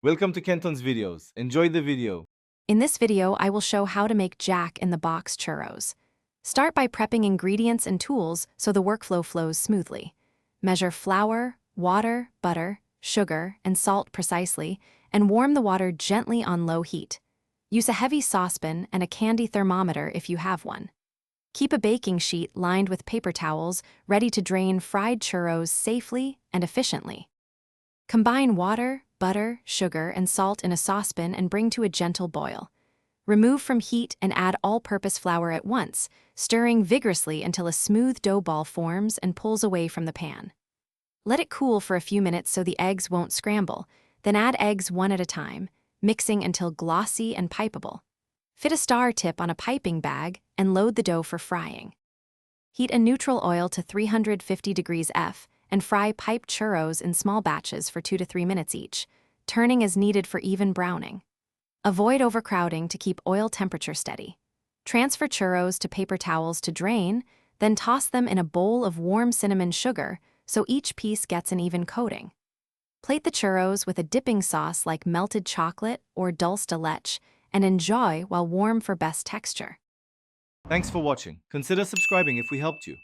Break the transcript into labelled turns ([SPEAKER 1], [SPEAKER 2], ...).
[SPEAKER 1] Welcome to Kenton's videos. Enjoy the video.
[SPEAKER 2] In this video, I will show how to make Jack-in-the-Box churros. Start by prepping ingredients and tools so the workflow flows smoothly. Measure flour, water, butter, sugar, and salt precisely, and warm the water gently on low heat. Use a heavy saucepan and a candy thermometer if you have one. Keep a baking sheet lined with paper towels ready to drain fried churros safely and efficiently. Combine water, butter, sugar, and salt in a saucepan and bring to a gentle boil. Remove from heat and add all-purpose flour at once, stirring vigorously until a smooth dough ball forms and pulls away from the pan. Let it cool for a few minutes so the eggs won't scramble, then add eggs one at a time, mixing until glossy and pipeable. Fit a star tip on a piping bag and load the dough for frying. Heat a neutral oil to 350 degrees F and fry piped churros in small batches for 2 to 3 minutes each, turning as needed for even browning. Avoid overcrowding to keep oil temperature steady. Transfer churros to paper towels to drain, then toss them in a bowl of warm cinnamon sugar so each piece gets an even coating. Plate the churros with a dipping sauce like melted chocolate or dulce de leche and enjoy while warm for best texture.
[SPEAKER 1] Thanks for watching. Consider subscribing if we helped you.